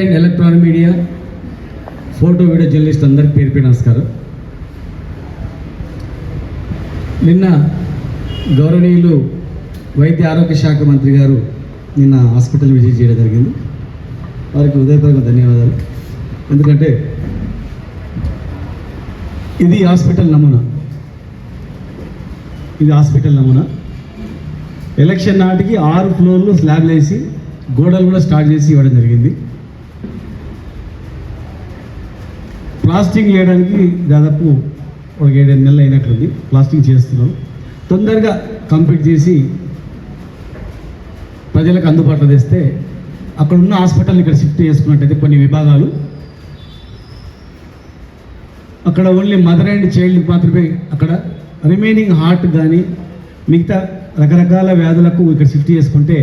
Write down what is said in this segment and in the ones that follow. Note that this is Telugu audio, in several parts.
And electronic media, photo video journalist అందరికీ పేరు నమస్కారం. నిన్న గౌరవనీయులు వైద్య ఆరోగ్య శాఖ మంత్రి గారు నిన్న హాస్పిటల్ విజిట్ చేయడం జరిగింది. వారికి హృదయపూర్వక ధన్యవాదాలు. ఎందుకంటే ఇది హాస్పిటల్ నమూనా, ఎలక్షన్ నాటికి 6 ఫ్లోర్లు స్లాబ్లు వేసి గోడలు కూడా స్టార్ట్ చేసి ఇవ్వడం జరిగింది. ప్లాస్టింగ్ చేయడానికి దాదాపు ఒక 7 నెలలు అయినట్లుంది. ప్లాస్టింగ్ చేస్తున్నాం. తొందరగా కంప్లీట్ చేసి ప్రజలకు అందుబాటులో తెస్తే అక్కడ ఉన్న హాస్పిటల్ని ఇక్కడ షిఫ్ట్ చేసుకున్నట్టయితే కొన్ని విభాగాలు అక్కడ ఓన్లీ మదర్ అండ్ చైల్డ్ మాత్రమే, అక్కడ రిమైనింగ్ హార్ట్ కానీ మిగతా రకరకాల వ్యాధులకు ఇక్కడ షిఫ్ట్ చేసుకుంటే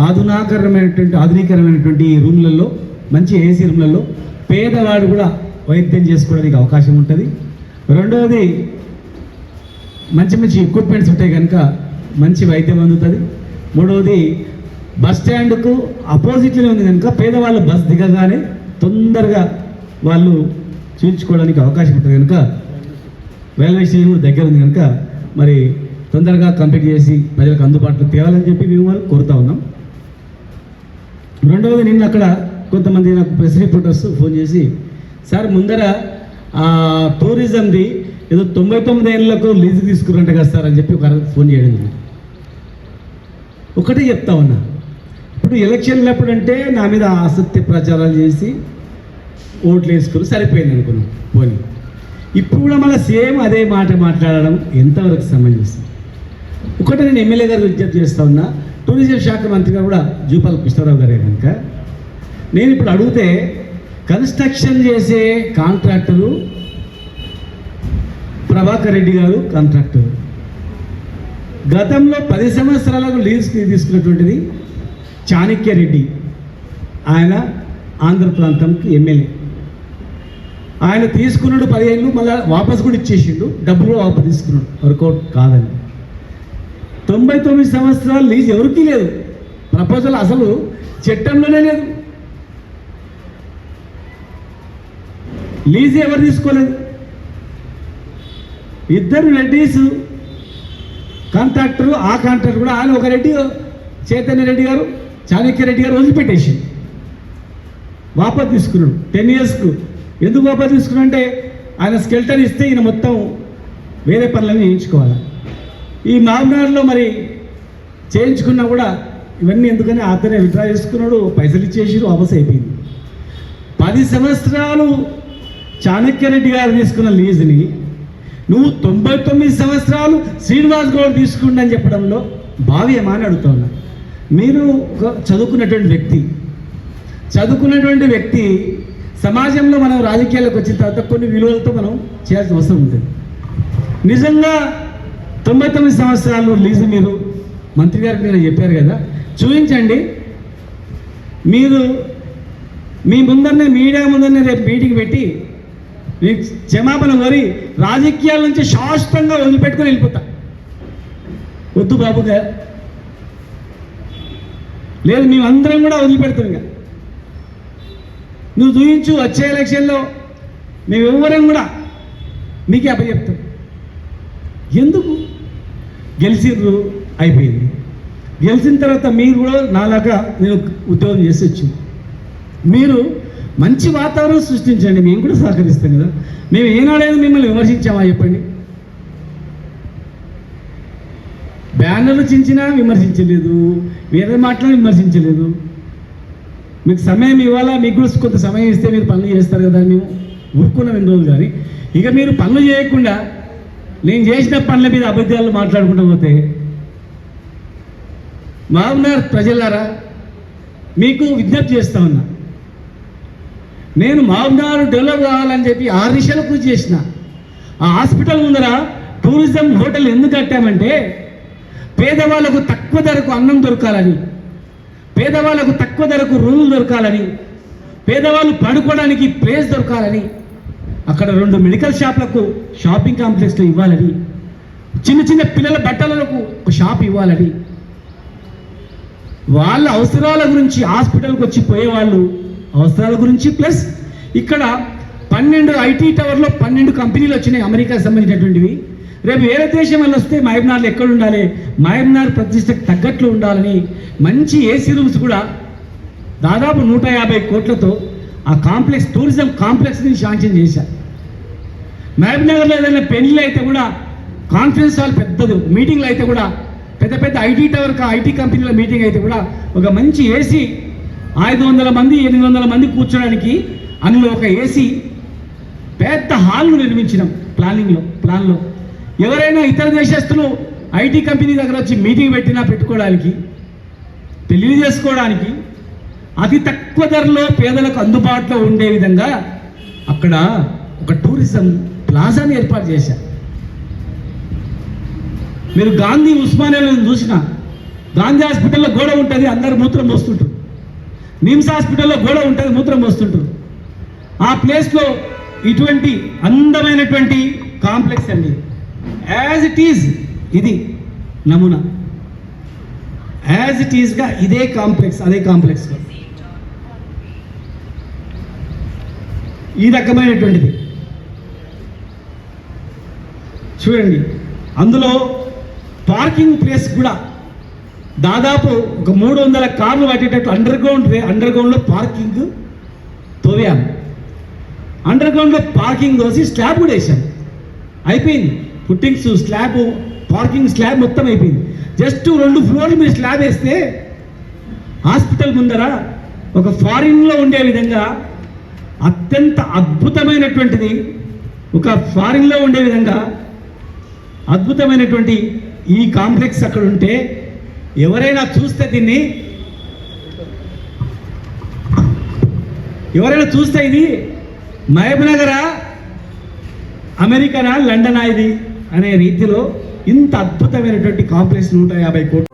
ఆధునీకరమైనటువంటి రూమ్లలో, మంచి ఏసీ రూమ్లలో పేదవాడు కూడా వైద్యం చేసుకోవడానికి అవకాశం ఉంటుంది. రెండవది, మంచి ఎక్విప్మెంట్స్ ఉంటాయి కనుక మంచి వైద్యం అందుతుంది. మూడవది, బస్ స్టాండ్కు అపోజిట్లోనే ఉంది కనుక పేదవాళ్ళు బస్ దిగగానే తొందరగా వాళ్ళు చూపించుకోవడానికి అవకాశం ఉంటుంది కనుక రైల్వే స్టేషన్ కూడా దగ్గర ఉంది కనుక మరి తొందరగా కంప్లీట్ చేసి ప్రజలకు అందుబాటులో తేవాలని చెప్పి మేము కోరుతా ఉన్నాం. రెండవది, నిన్న అక్కడ కొంతమంది నాకు ప్రెస్ రిపోర్టర్స్ ఫోన్ చేసి, సార్ ముందర టూరిజంది ఏదో 99 ఏళ్ళకు లీజు తీసుకురంట కదా సార్ అని చెప్పి ఒక ఫోన్ చేయడం జరిగింది. ఒకటే చెప్తా ఉన్నా, ఇప్పుడు ఎలక్షన్లు ఎప్పుడంటే నా మీద అసత్య ప్రచారాలు చేసి ఓట్లు వేసుకుని సరిపోయింది అనుకున్నాం. పోనీ ఇప్పుడు కూడా మళ్ళీ సేమ్ అదే మాట మాట్లాడడం ఎంతవరకు సమంజసం? ఒకటి నేను ఎమ్మెల్యే గారు విజ్ఞప్తి చేస్తూ ఉన్నా, టూరిజం శాఖ మంత్రిగా కూడా జూపాల కృష్ణారావు గారే కనుక నేను ఇప్పుడు అడిగితే కన్స్ట్రక్షన్ చేసే కాంట్రాక్టరు ప్రభాకర్ రెడ్డి గారు కాంట్రాక్టరు, గతంలో 10 సంవత్సరాలకు లీజ్ తీసుకున్నటువంటిది చాణక్య రెడ్డి, ఆయన ఆంధ్ర ప్రాంతంకి ఎమ్మెల్యే. ఆయన తీసుకున్నాడు 10 ఏళ్ళు, మళ్ళీ వాపస్ కూడా ఇచ్చేసిండు, డబ్బులు కూడా వాపస్ తీసుకున్నాడు, వర్కౌట్ కాదని. 99 సంవత్సరాలు లీజ్ ఎవరికీ లేదు, ప్రపోజల్ అసలు చట్టంలోనే లేదు. లీజ్ ఎవరు తీసుకోలేదు. ఇద్దరు రెడ్డీస్ కాంట్రాక్టర్, ఆ కాంట్రాక్టర్ కూడా ఆయన ఒక రెడ్డి చైతన్య రెడ్డి గారు, చాణక్య రెడ్డి గారు వదిలిపెట్టేసి వాపస్ తీసుకున్నాడు 10 ఇయర్స్కు. ఎందుకు వాపస్ తీసుకున్నా అంటే ఆయన స్కెల్టన్ ఇస్తే ఈయన మొత్తం వేరే పనులన్నీ చేయించుకోవాలి. ఈ మామూలులో మరి చేయించుకున్నా కూడా ఇవన్నీ ఎందుకని అతనే విత్డ్రా చేసుకున్నాడు, పైసలు ఇచ్చేసి వాపస్ అయిపోయింది. 10 సంవత్సరాలు చాణక్య రెడ్డి గారు తీసుకున్న లీజుని నువ్వు 99 సంవత్సరాలు శ్రీనివాస్ గౌడ్ తీసుకుంటా అని చెప్పడంలో భావ్యమా అని అడుగుతా ఉన్నా. మీరు ఒక చదువుకున్నటువంటి వ్యక్తి సమాజంలో మనం రాజకీయాలకు వచ్చిన తర్వాత కొన్ని విలువలతో మనం చేయాల్సిన అవసరం ఉంటుంది. నిజంగా 99 సంవత్సరాలు లీజు మీరు మంత్రి గారికి నేను చెప్పారు కదా, చూపించండి. మీరు మీ ముందరనే, మీడియా ముందరనే రేపు మీటింగ్ పెట్టి మీకు క్షమాపణ కోరి రాజకీయాల నుంచి శాశ్వతంగా వదిలిపెట్టుకొని వెళ్ళిపోతా. వద్దు బాబుగా, లేదు మేమందరం కూడా వదిలిపెడతాం. ఇంకా నువ్వు చూపించు, వచ్చే ఎలక్షన్లో మేము ఎవరం కూడా మీకే అప్పచెప్తాం. ఎందుకు? గెలిచిర్రు, అయిపోయింది. గెలిచిన తర్వాత మీరు కూడా నాలాగా నేను ఉద్యోగం చేసి వచ్చింది. మీరు మంచి వాతావరణం సృష్టించండి, మేము కూడా సహకరిస్తాం కదా. మేము ఏనాడైనా మిమ్మల్ని విమర్శించామా చెప్పండి? బ్యానర్లు చించినా విమర్శించలేదు, వేరే మాటలు విమర్శించలేదు. మీకు సమయం ఇవ్వాలా, మీకు కూడా కొంత సమయం ఇస్తే మీరు పనులు చేస్తారు కదా, మేము ఊరుకున్నాం 2 రోజులు. కానీ ఇక మీరు పనులు చేయకుండా నేను చేసిన పనుల మీద అబద్ధాలు మాట్లాడుకుంటూ పోతే, మహబూబ్నగర్ ప్రజలారా మీకు విజ్ఞప్తి చేస్తా ఉన్నా, నేను మహబూబ్నగర్ డెవలప్ కావాలని చెప్పి 6 దిశలు కృషి చేసిన. ఆ హాస్పిటల్ ముందర టూరిజం హోటల్ ఎందుకు కట్టామంటే పేదవాళ్ళకు తక్కువ ధరకు అన్నం దొరకాలని, పేదవాళ్ళకు తక్కువ ధరకు రూములు దొరకాలని, పేదవాళ్ళు పడుకోవడానికి ప్లేస్ దొరకాలని, అక్కడ 2 మెడికల్ షాపులకు షాపింగ్ కాంప్లెక్స్లు ఇవ్వాలని, చిన్న పిల్లల బట్టలకు ఒక షాప్ ఇవ్వాలని, వాళ్ళ అవసరాల గురించి హాస్పిటల్కి వచ్చి పోయేవాళ్ళు అవసరాల గురించి, ప్లస్ ఇక్కడ 12 ఐటీ టవర్లో 12 కంపెనీలు వచ్చినాయి అమెరికాకి సంబంధించినటువంటివి. రేపు వేరే దేశం వల్ల వస్తే మహబూబ్నగర్లో ఎక్కడ ఉండాలి, మహబూబ్నగర్ ప్రతిష్టకు తగ్గట్లు ఉండాలని మంచి ఏసీ రూమ్స్ కూడా దాదాపు 150 కోట్లతో ఆ కాంప్లెక్స్, టూరిజం కాంప్లెక్స్ని శాంక్షన్ చేశారు. మహబూబ్నగర్లో ఏదైనా పెళ్లి అయితే కూడా కాన్ఫరెన్స్ హాల్ పెద్దది, మీటింగ్లు అయితే కూడా పెద్ద పెద్ద ఐటీ టవర్, ఐటీ కంపెనీల మీటింగ్ అయితే కూడా ఒక మంచి ఏసీ 500 మంది 800 మంది కూర్చోడానికి అందులో ఒక ఏసీ పెద్ద హాల్ను నిర్మించినాం ప్లాన్లో. ఎవరైనా ఇతర దేశస్తులు ఐటీ కంపెనీ దగ్గర వచ్చి మీటింగ్ పెట్టినా పెట్టుకోవడానికి, పెళ్లి చేసుకోవడానికి అతి తక్కువ ధరలో పేదలకు అందుబాటులో ఉండే విధంగా అక్కడ ఒక టూరిజం ప్లాజాని ఏర్పాటు చేశారు. మీరు గాంధీ ఉస్మానియాలో చూసిన గాంధీ హాస్పిటల్లో గోడ ఉంటుంది, అందరు మూత్రం మోస్తుంటారు. నిమ్స్ హాస్పిటల్లో గోడ ఉంటుంది, మూత్రం మోస్తుంటారు. ఆ ప్లేస్లో ఇటువంటి అందమైనటువంటి కాంప్లెక్స్ అండి. యాజ్ ఇట్ ఈజ్ ఇది నమూనా, యాజ్ ఇట్ ఈజ్గా ఇదే కాంప్లెక్స్, అదే కాంప్లెక్స్లో ఈ రకమైనటువంటిది చూడండి. అందులో పార్కింగ్ ప్లేస్ కూడా దాదాపు ఒక 300 కార్లు పట్టేటట్టు అండర్గ్రౌండ్లో పార్కింగ్ తోవాము. అండర్గ్రౌండ్లో పార్కింగ్ తోసి స్లాబ్ కూడా వేసాం, అయిపోయింది. పుట్టింగ్స్ స్లాబ్, పార్కింగ్ స్లాబ్ మొత్తం అయిపోయింది. జస్ట్ 2 ఫ్లోర్లు మీరు స్లాబ్ వేస్తే హాస్పిటల్ ముందర ఒక ఫారిన్లో ఉండే విధంగా అత్యంత అద్భుతమైనటువంటిది, ఒక ఫారిన్లో ఉండే విధంగా అద్భుతమైనటువంటి ఈ కాంప్లెక్స్ అక్కడ ఉంటే ఎవరైనా చూస్తే ఇది మహబూబ్నగరా, అమెరికానా, లండనా ఇది అనే రీతిలో ఇంత అద్భుతమైనటువంటి కాంప్లెక్స్ 150 కోట్లు